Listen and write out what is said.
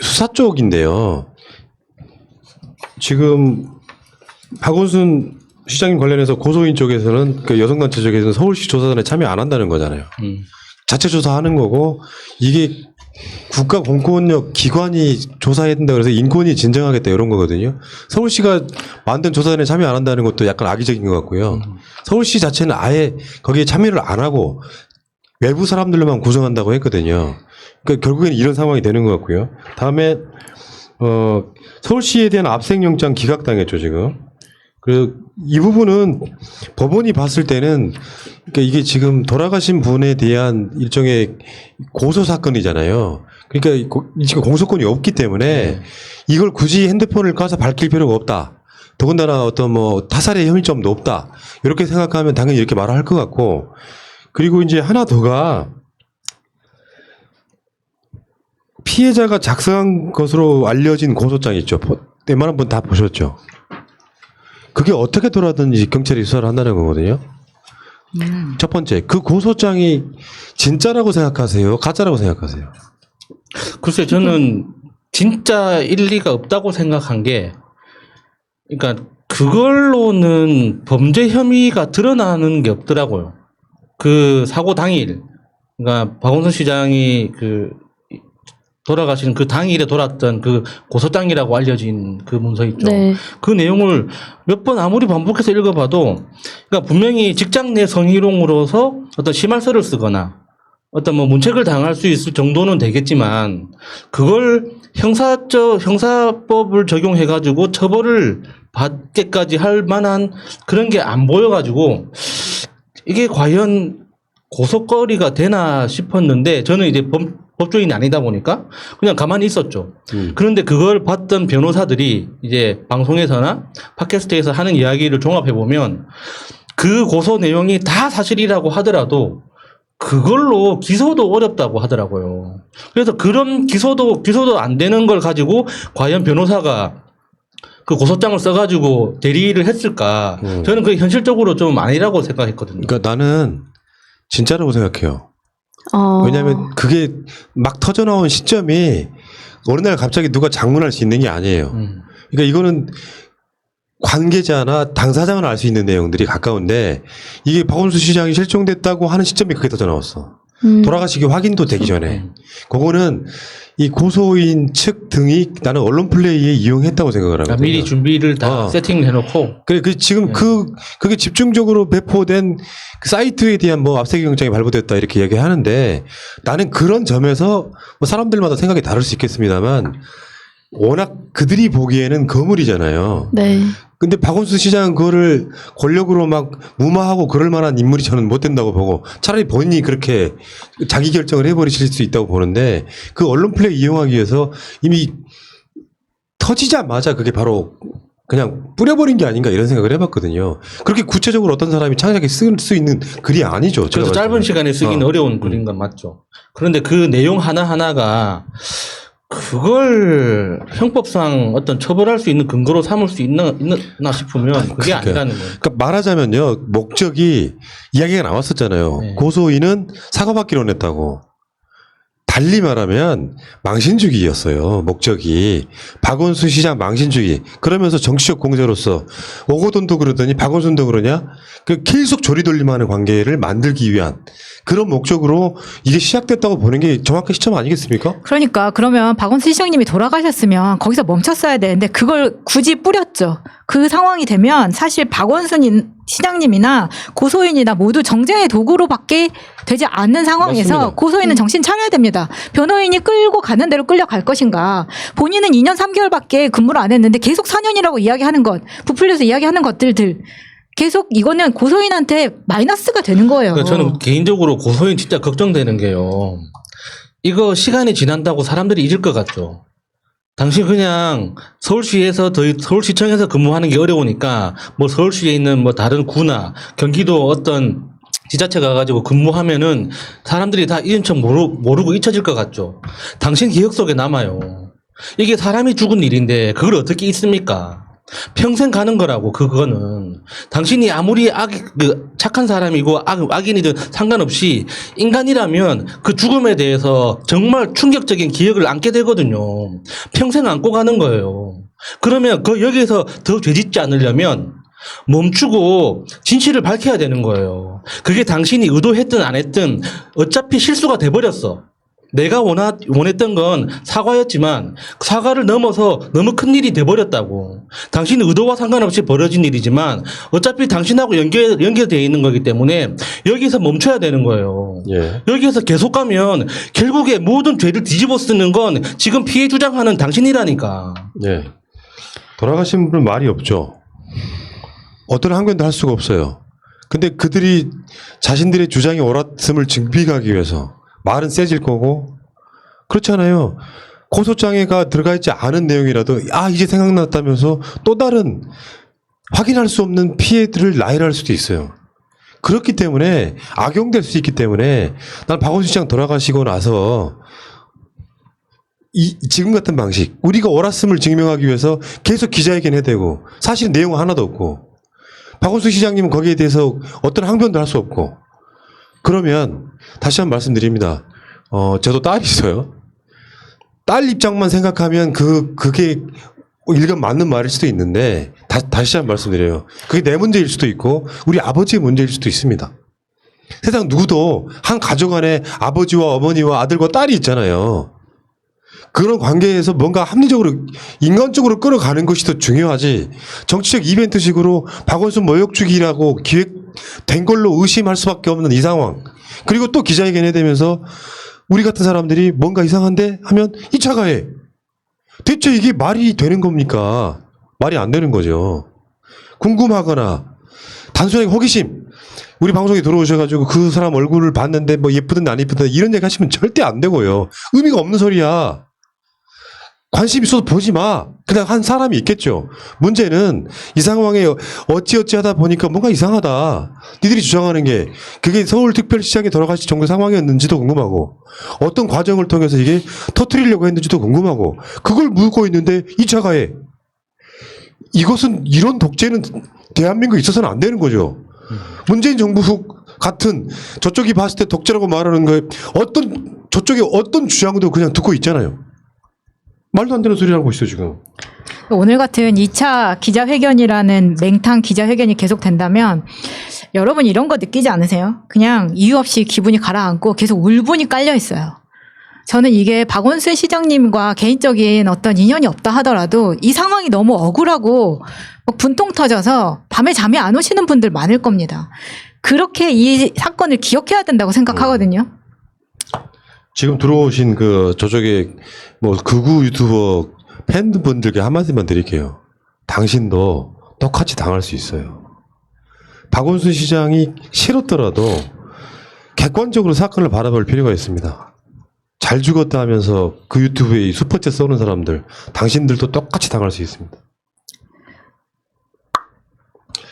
수사 쪽인데요. 지금 박원순 시장님 관련해서 고소인 쪽에서는 그 여성단체 쪽에서는 서울시 조사단에 참여 안 한다는 거잖아요. 자체 조사하는 거고 이게 국가 공권력 기관이 조사해야 된다 그래서 인권이 진정하겠다 이런 거거든요. 서울시가 만든 조사단에 참여 안 한다는 것도 약간 악의적인 것 같고요. 서울시 자체는 아예 거기에 참여를 안 하고 외부 사람들로만 구성한다고 했거든요. 그러니까 결국에는 이런 상황이 되는 것 같고요. 다음에 서울시에 대한 압생영장 기각당했죠 지금. 그리고 이 부분은 법원이 봤을 때는 그러니까 이게 지금 돌아가신 분에 대한 일종의 고소 사건이잖아요. 그러니까 지금 공소권이 없기 때문에 이걸 굳이 핸드폰을 까서 밝힐 필요가 없다. 더군다나 어떤 뭐 타살의 혐의점도 없다. 이렇게 생각하면 당연히 이렇게 말을 할 것 같고, 그리고 이제 하나 더가 피해자가 작성한 것으로 알려진 고소장 있죠. 웬만한 분 다 보셨죠. 그게 어떻게 돌아든지 경찰이 수사를 한다는 거거든요. 첫 번째, 그 고소장이 진짜라고 생각하세요? 가짜라고 생각하세요? 글쎄, 저는 진짜 일리가 없다고 생각한 게, 그러니까 그걸로는 범죄 혐의가 드러나는 게 없더라고요. 그 사고 당일, 그러니까 박원순 시장이 돌아가시는 그 당일에 돌았던 그 고소장이라고 알려진 그 문서 있죠. 네. 그 내용을 몇 번 아무리 반복해서 읽어봐도, 그러니까 분명히 직장 내 성희롱으로서 어떤 심할서를 쓰거나 어떤 뭐 문책을 당할 수 있을 정도는 되겠지만, 그걸 형사법을 적용해가지고 처벌을 받게까지 할 만한 그런 게 안 보여가지고, 이게 과연 고소거리가 되나 싶었는데, 저는 이제 법조인이 아니다 보니까 그냥 가만히 있었죠. 그런데 그걸 봤던 변호사들이 이제 방송에서나 팟캐스트에서 하는 이야기를 종합해보면 그 고소 내용이 다 사실이라고 하더라도 그걸로 기소도 어렵다고 하더라고요. 그래서 그런 기소도 안 되는 걸 가지고 과연 변호사가 그 고소장을 써가지고 대리를 했을까? 저는 그게 현실적으로 좀 아니라고 생각했거든요. 그러니까 나는 진짜라고 생각해요. 왜냐하면 그게 막 터져나온 시점이 어느 날 갑자기 누가 장문할 수 있는 게 아니에요. 그러니까 이거는 관계자나 당사자만 알 수 있는 내용들이 가까운데 이게 박원순 시장이 실종됐다고 하는 시점이 그게 터져나왔어. 돌아가시기 확인도 되기 전에. 그거는 이 고소인 측 등이 나는 언론 플레이에 이용했다고 생각을 하거든요. 미리 준비를 다 세팅을 해놓고. 그래, 지금 그게 집중적으로 배포된 그 사이트에 대한 뭐 압수영장이 발부됐다 이렇게 이야기하는데 나는 그런 점에서 뭐 사람들마다 생각이 다를 수 있겠습니다만 워낙 그들이 보기에는 거물이잖아요. 네. 근데 박원순 시장은 그거를 권력으로 막 무마하고 그럴 만한 인물이 저는 못 된다고 보고 차라리 본인이 그렇게 자기 결정을 해버리실 수 있다고 보는데 그 언론 플레이 이용하기 위해서 이미 터지자마자 그게 바로 그냥 뿌려버린 게 아닌가 이런 생각을 해봤거든요. 그렇게 구체적으로 어떤 사람이 창작에 쓸 수 있는 글이 아니죠. 그래서 짧은 시간에 쓰기는 어려운 글인 건 맞죠. 그런데 그 내용 하나하나가 그걸 형법상 어떤 처벌할 수 있는 근거로 삼을 수 있나 싶으면 그게 아니라는 거예요. 그러니까 말하자면요. 목적이 이야기가 나왔었잖아요. 네. 고소인은 사과받기로 냈다고. 달리 말하면 망신주기였어요. 목적이. 박원순 시장 망신주기. 그러면서 정치적 공세로서 오거돈도 그러더니 박원순도 그러냐. 그 계속 조리돌림하는 관계를 만들기 위한 그런 목적으로 이게 시작됐다고 보는 게 정확한 시점 아니겠습니까? 그러니까 그러면 박원순 시장님이 돌아가셨으면 거기서 멈췄어야 되는데 그걸 굳이 뿌렸죠. 그 상황이 되면 사실 박원순 시장님이나 고소인이나 모두 정쟁의 도구로밖에 되지 않는 상황에서 맞습니다. 고소인은 정신 차려야 됩니다. 변호인이 끌고 가는 대로 끌려갈 것인가. 본인은 2년 3개월밖에 근무를 안 했는데 계속 4년이라고 이야기하는 것, 부풀려서 이야기하는 것들들. 계속 이거는 고소인한테 마이너스가 되는 거예요. 그러니까 저는 개인적으로 고소인 진짜 걱정되는 게요. 이거 시간이 지난다고 사람들이 잊을 것 같죠. 당신 그냥 서울시청에서 근무하는 게 어려우니까 뭐 서울시에 있는 뭐 다른 구나 경기도 어떤 지자체 가가지고 근무하면은 사람들이 다 이런 척 모르고 잊혀질 것 같죠. 당신 기억 속에 남아요. 이게 사람이 죽은 일인데 그걸 어떻게 잊습니까? 평생 가는 거라고. 그거는 당신이 아무리 착한 사람이고 악인이든 상관없이 인간이라면 그 죽음에 대해서 정말 충격적인 기억을 안게 되거든요. 평생 안고 가는 거예요. 그러면 여기에서 더 죄짓지 않으려면 멈추고 진실을 밝혀야 되는 거예요. 그게 당신이 의도했든 안 했든 어차피 실수가 돼버렸어. 내가 원했던 건 사과였지만 사과를 넘어서 너무 큰 일이 돼버렸다고. 당신의 의도와 상관없이 벌어진 일이지만 어차피 당신하고 연결되어 있는 거기 때문에 여기서 멈춰야 되는 거예요. 예. 여기에서 계속 가면 결국에 모든 죄를 뒤집어 쓰는 건 지금 피해 주장하는 당신이라니까. 예. 돌아가신 분은 말이 없죠. 어떤 항변도 할 수가 없어요. 근데 그들이 자신들의 주장이 옳았음을 증빙하기 위해서 말은 세질 거고, 그렇잖아요. 고소장에가 들어가 있지 않은 내용이라도 이제 생각났다면서 또 다른 확인할 수 없는 피해들을 나열할 수도 있어요. 그렇기 때문에 악용될 수 있기 때문에 난 박원순 시장 돌아가시고 나서 지금 같은 방식, 우리가 옳았음을 증명하기 위해서 계속 기자회견 해대고 사실 내용은 하나도 없고 박원순 시장님은 거기에 대해서 어떤 항변도 할 수 없고, 그러면 다시 한번 말씀드립니다. 저도 딸이 있어요. 딸 입장만 생각하면 그게 일견 맞는 말일 수도 있는데 다시 한번 말씀드려요. 그게 내 문제일 수도 있고 우리 아버지의 문제일 수도 있습니다. 세상 누구도 한 가족 안에 아버지와 어머니와 아들과 딸이 있잖아요. 그런 관계에서 뭔가 합리적으로 인간적으로 끌어가는 것이 더 중요하지, 정치적 이벤트식으로 박원순 모욕주기라고 기획된 걸로 의심할 수밖에 없는 이 상황, 그리고 또 기자회견 해대면서 우리 같은 사람들이 뭔가 이상한데 하면 2차 가해. 대체 이게 말이 되는 겁니까? 말이 안 되는 거죠. 궁금하거나 단순하게 호기심, 우리 방송에 들어오셔가지고 그 사람 얼굴을 봤는데 뭐 예쁘든 안 예쁘든 이런 얘기 하시면 절대 안 되고요. 의미가 없는 소리야. 관심 있어도 보지 마. 그냥 한 사람이 있겠죠. 문제는 이 상황에 어찌어찌 하다 보니까 뭔가 이상하다. 니들이 주장하는 게 그게 서울특별시장에 돌아가실 정도 상황이었는지도 궁금하고, 어떤 과정을 통해서 이게 터뜨리려고 했는지도 궁금하고, 그걸 묻고 있는데 2차 가해. 이것은, 이런 독재는 대한민국에 있어서는 안 되는 거죠. 문재인 정부 같은 저쪽이 봤을 때 독재라고 말하는 거에 저쪽에 어떤 주장도 그냥 듣고 있잖아요. 말도 안 되는 소리를 하고 있어 지금. 오늘 같은 2차 기자회견이라는 맹탕 기자회견이 계속된다면 여러분 이런 거 느끼지 않으세요? 그냥 이유 없이 기분이 가라앉고 계속 울분이 깔려 있어요. 저는 이게 박원순 시장님과 개인적인 어떤 인연이 없다 하더라도 이 상황이 너무 억울하고 막 분통 터져서 밤에 잠이 안 오시는 분들 많을 겁니다. 그렇게 이 사건을 기억해야 된다고 생각하거든요. 지금 들어오신 저쪽에 뭐 극우 유튜버 팬분들께 한마디만 드릴게요. 당신도 똑같이 당할 수 있어요. 박원순 시장이 싫었더라도 객관적으로 사건을 바라볼 필요가 있습니다. 잘 죽었다 하면서 그 유튜브에 슈퍼챗 쏘는 사람들, 당신들도 똑같이 당할 수 있습니다.